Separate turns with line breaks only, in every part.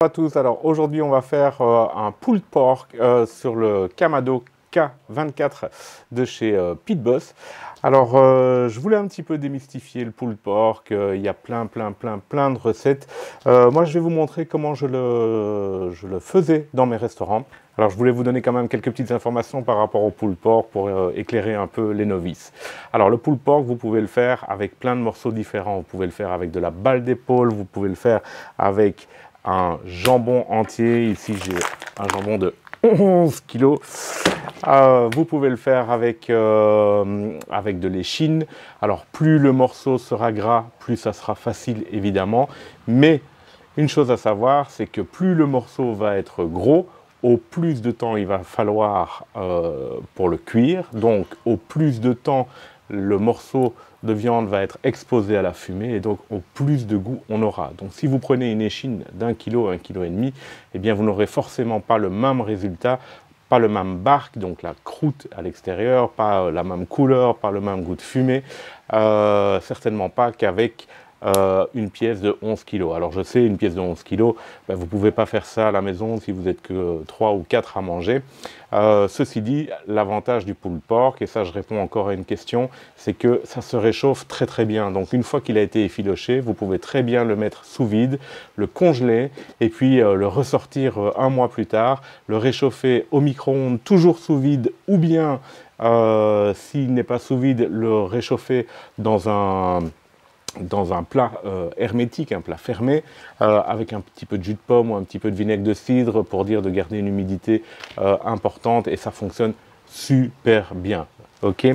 Bonjour à tous, alors aujourd'hui on va faire un pulled pork sur le Kamado K24 de chez Pit Boss. Alors je voulais un petit peu démystifier le pulled pork, il y a plein de recettes. Moi je vais vous montrer comment je le faisais dans mes restaurants. Alors je voulais vous donner quand même quelques petites informations par rapport au pulled pork pour éclairer un peu les novices. Alors le pulled pork, vous pouvez le faire avec plein de morceaux différents. Vous pouvez le faire avec de la balle d'épaule, vous pouvez le faire avec un jambon entier. Ici j'ai un jambon de 11 kg. Vous pouvez le faire avec de l'échine. Alors plus le morceau sera gras, plus ça sera facile évidemment. Mais une chose à savoir, c'est que plus le morceau va être gros, au plus de temps il va falloir pour le cuire. Donc au plus de temps le morceau de viande va être exposé à la fumée et donc au plus de goût on aura. Donc si vous prenez une échine d'1 kg, 1,5 kg, eh bien vous n'aurez forcément pas le même résultat, pas le même bark, donc la croûte à l'extérieur, pas la même couleur, pas le même goût de fumée, certainement pas qu'avec une pièce de 11 kg. Alors je sais, une pièce de 11 kg, ben, vous ne pouvez pas faire ça à la maison si vous n'êtes que 3 ou 4 à manger. Ceci dit, l'avantage du pulled pork, et ça je réponds encore à une question, c'est que ça se réchauffe très bien. Donc une fois qu'il a été effiloché, vous pouvez très bien le mettre sous vide, le congeler et puis le ressortir un mois plus tard, le réchauffer au micro-ondes toujours sous vide, ou bien s'il n'est pas sous vide, le réchauffer dans un plat hermétique, un plat fermé, avec un petit peu de jus de pomme ou un petit peu de vinaigre de cidre pour dire de garder une humidité importante, et ça fonctionne super bien. Ok,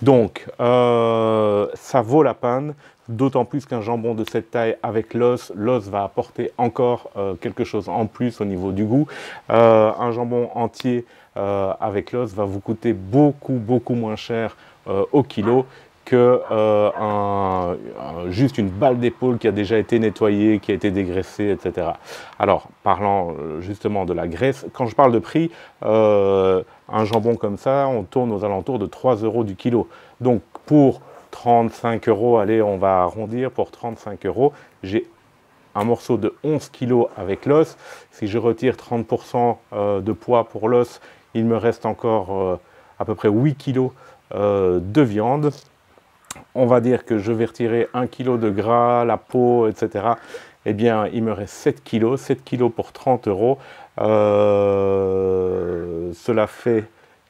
donc ça vaut la peine, d'autant plus qu'un jambon de cette taille avec l'os va apporter encore quelque chose en plus au niveau du goût. Un jambon entier avec l'os va vous coûter beaucoup moins cher au kilo que juste une balle d'épaule qui a déjà été nettoyée, qui a été dégraissée, etc. Alors, parlant justement de la graisse, quand je parle de prix, un jambon comme ça, on tourne aux alentours de 3 € du kilo. Donc, pour 35 €, allez, on va arrondir, pour 35 €, j'ai un morceau de 11 kg avec l'os. Si je retire 30% de poids pour l'os, il me reste encore à peu près 8 kg de viande. On va dire que je vais retirer 1 kg de gras, la peau, etc. Eh bien, il me reste 7 kg. 7 kg pour 30 €. Cela fait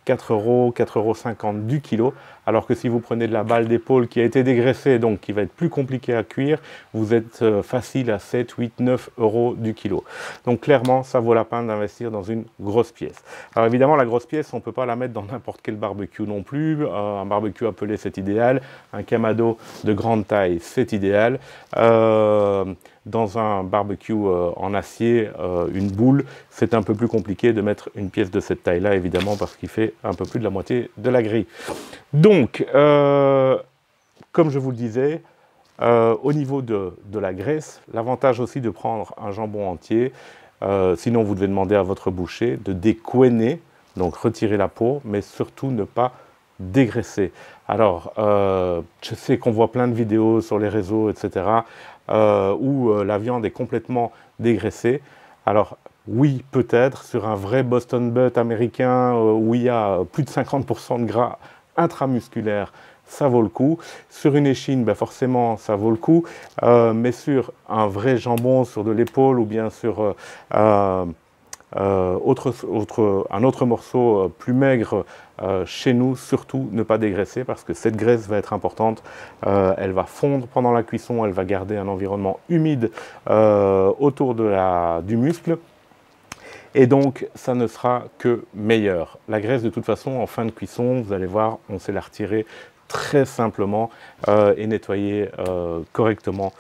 4 €, 4,50 € du kilo. Alors que si vous prenez de la balle d'épaule qui a été dégraissée, donc qui va être plus compliqué à cuire, vous êtes facile à 7, 8, 9 € du kilo. Donc clairement, ça vaut la peine d'investir dans une grosse pièce. Alors évidemment, la grosse pièce, on ne peut pas la mettre dans n'importe quel barbecue non plus. Un barbecue appelé, c'est idéal. Un Kamado de grande taille, c'est idéal. Dans un barbecue en acier, une boule, c'est un peu plus compliqué de mettre une pièce de cette taille-là, évidemment, parce qu'il fait un peu plus de la moitié de la grille. Donc, comme je vous le disais, au niveau de la graisse, l'avantage aussi de prendre un jambon entier, sinon vous devez demander à votre boucher de découenner, donc retirer la peau, mais surtout ne pas dégraisser. Alors, je sais qu'on voit plein de vidéos sur les réseaux, etc., où la viande est complètement dégraissée. Alors, oui, peut-être, sur un vrai Boston Butt américain, où il y a plus de 50% de gras intramusculaire, ça vaut le coup. Sur une échine, ben forcément, ça vaut le coup. Mais sur un vrai jambon, sur de l'épaule, ou bien sur un autre morceau plus maigre, chez nous, surtout ne pas dégraisser, parce que cette graisse va être importante. Elle va fondre pendant la cuisson, elle va garder un environnement humide autour du muscle. Et donc, ça ne sera que meilleur. La graisse, de toute façon, en fin de cuisson, vous allez voir, on sait la retirer très simplement et nettoyer correctement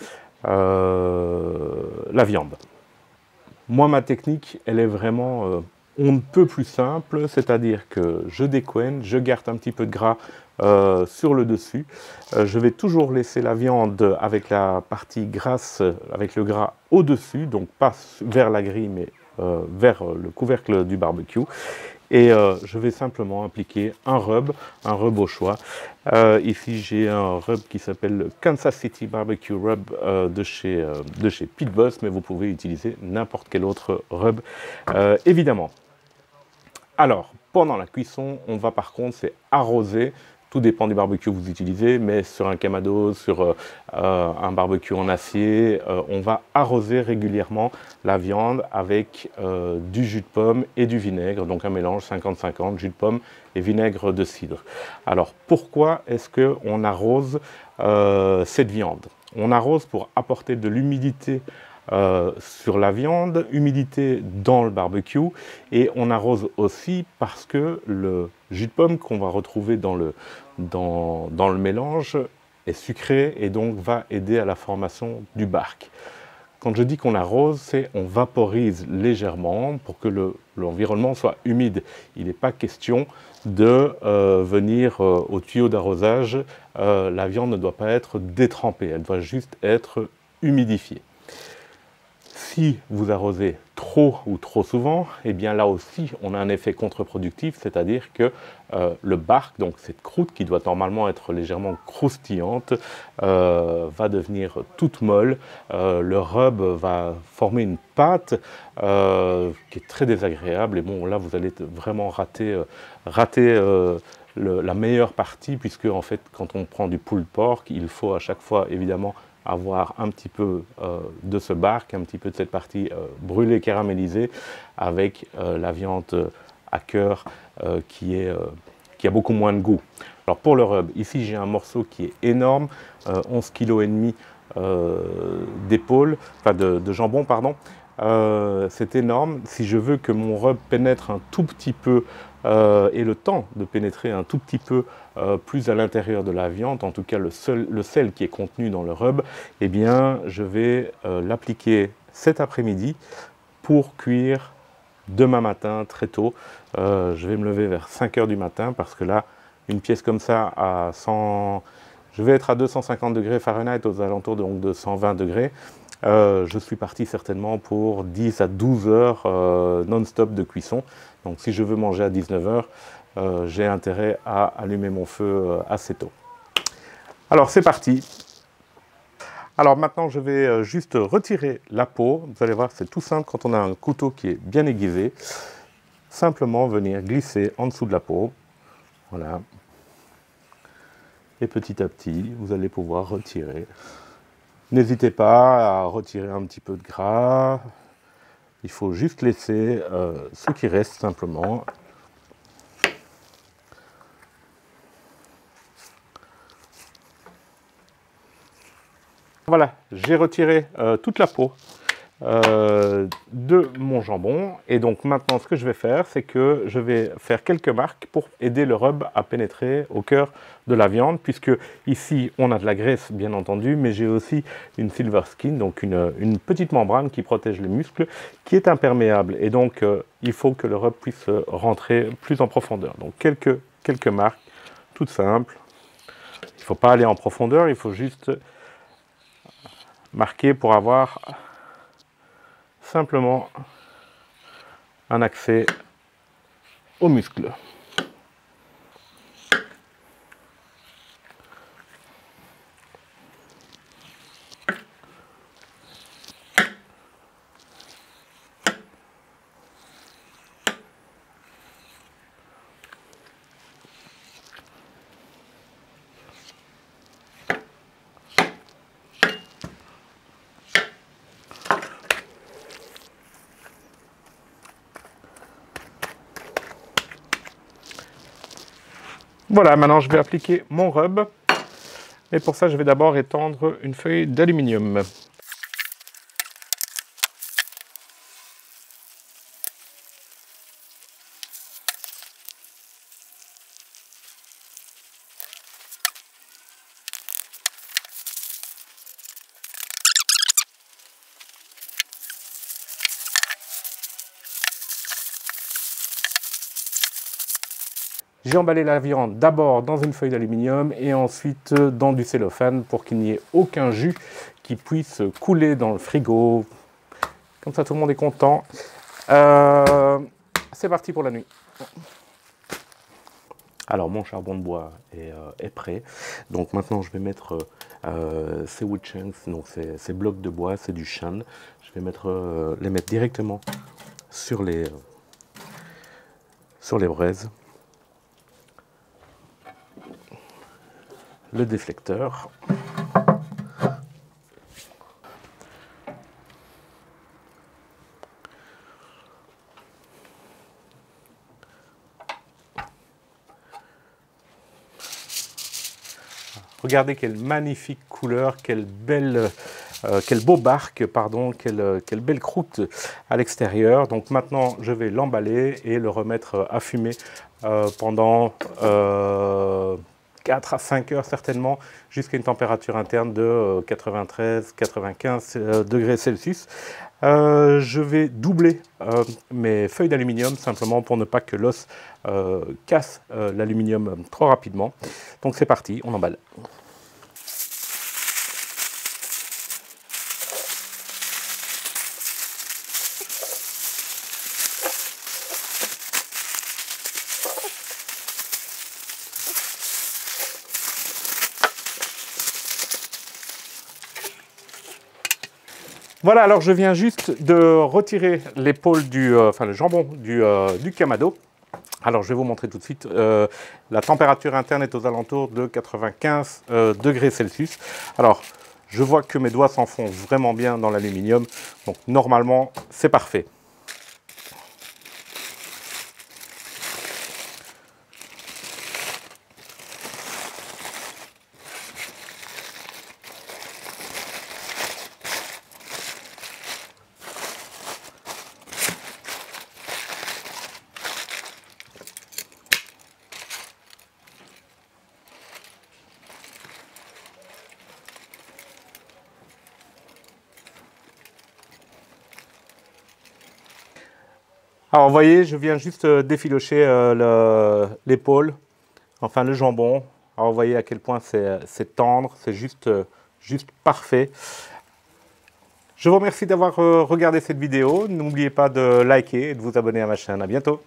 la viande. Moi, ma technique, elle est vraiment on ne peut plus simple, c'est-à-dire que je découenne, je garde un petit peu de gras sur le dessus. Je vais toujours laisser la viande avec la partie grasse, avec le gras au-dessus, donc pas vers la grille, mais vers le couvercle du barbecue. Et je vais simplement appliquer un rub au choix. Ici, j'ai un rub qui s'appelle le Kansas City Barbecue Rub de chez Pit Boss, mais vous pouvez utiliser n'importe quel autre rub, évidemment. Alors, pendant la cuisson, on va par contre, c'est arroser. Tout dépend du barbecue que vous utilisez, mais sur un Kamado, sur un barbecue en acier, on va arroser régulièrement la viande avec du jus de pomme et du vinaigre, donc un mélange 50-50, jus de pomme et vinaigre de cidre. Alors pourquoi est-ce qu'on arrose cette viande? On arrose pour apporter de l'humidité sur la viande, humidité dans le barbecue, et on arrose aussi parce que le jus de pomme qu'on va retrouver dans le mélange est sucré et donc va aider à la formation du bark. Quand je dis qu'on arrose, c'est on vaporise légèrement pour que l'environnement soit humide. Il n'est pas question de venir au tuyau d'arrosage. La viande ne doit pas être détrempée, elle doit juste être humidifiée. Si vous arrosez trop ou trop souvent, eh bien là aussi on a un effet contre-productif, c'est-à-dire que le bark, donc cette croûte qui doit normalement être légèrement croustillante, va devenir toute molle. Le rub va former une pâte qui est très désagréable, et bon là vous allez vraiment rater la meilleure partie, puisque en fait quand on prend du pulled pork, il faut à chaque fois évidemment avoir un petit peu de ce bark, un petit peu de cette partie brûlée, caramélisée, avec la viande à cœur qui a beaucoup moins de goût. Alors pour le rub, ici j'ai un morceau qui est énorme, 11,5 kg d'épaule, enfin de jambon, pardon. C'est énorme. Si je veux que mon rub pénètre un tout petit peu et le temps de pénétrer un tout petit peu plus à l'intérieur de la viande, en tout cas le sel qui est contenu dans le rub, eh bien je vais l'appliquer cet après-midi pour cuire demain matin très tôt. Je vais me lever vers 5 h du matin parce que là, une pièce comme ça à 100, je vais être à 250 degrés Fahrenheit, aux alentours donc de 120 degrés. Je suis parti certainement pour 10 à 12 heures non-stop de cuisson. Donc si je veux manger à 19 h, j'ai intérêt à allumer mon feu assez tôt. Alors c'est parti. Alors maintenant je vais juste retirer la peau. Vous allez voir, c'est tout simple quand on a un couteau qui est bien aiguisé. Simplement venir glisser en dessous de la peau. Voilà. Et petit à petit, vous allez pouvoir retirer. N'hésitez pas à retirer un petit peu de gras. Il faut juste laisser ce qui reste simplement. Voilà, j'ai retiré toute la peau de mon jambon. Et donc maintenant, ce que je vais faire, c'est que je vais faire quelques marques pour aider le rub à pénétrer au cœur de la viande, puisque ici, on a de la graisse, bien entendu, mais j'ai aussi une silver skin, donc une petite membrane qui protège les muscles, qui est imperméable. Et donc, il faut que le rub puisse rentrer plus en profondeur. Donc, quelques marques, toutes simples. Il ne faut pas aller en profondeur, il faut juste marquer pour avoir simplement un accès aux muscles. Voilà, maintenant je vais appliquer mon rub. Et pour ça, je vais d'abord étendre une feuille d'aluminium. J'ai emballé la viande d'abord dans une feuille d'aluminium et ensuite dans du cellophane pour qu'il n'y ait aucun jus qui puisse couler dans le frigo. Comme ça, tout le monde est content. C'est parti pour la nuit. Alors mon charbon de bois est prêt. Donc maintenant je vais mettre ces wood chunks, donc ces blocs de bois, c'est du chêne. Je vais les mettre directement sur les braises. Le déflecteur. Regardez quelle magnifique couleur, quel beau bark, pardon, quelle belle croûte à l'extérieur. Donc maintenant, je vais l'emballer et le remettre à fumer pendant 4 à 5 heures certainement, jusqu'à une température interne de 93-95 degrés Celsius. Je vais doubler mes feuilles d'aluminium simplement pour ne pas que l'os casse l'aluminium trop rapidement. Donc c'est parti, on emballe. Voilà, alors je viens juste de retirer l'épaule le jambon du Kamado. Alors je vais vous montrer tout de suite, la température interne est aux alentours de 95 degrés Celsius. Alors je vois que mes doigts s'enfoncent vraiment bien dans l'aluminium, donc normalement c'est parfait. Alors vous voyez, je viens juste d'effilocher l'épaule, enfin le jambon. Alors vous voyez à quel point c'est tendre, c'est juste parfait. Je vous remercie d'avoir regardé cette vidéo. N'oubliez pas de liker et de vous abonner à ma chaîne. À bientôt.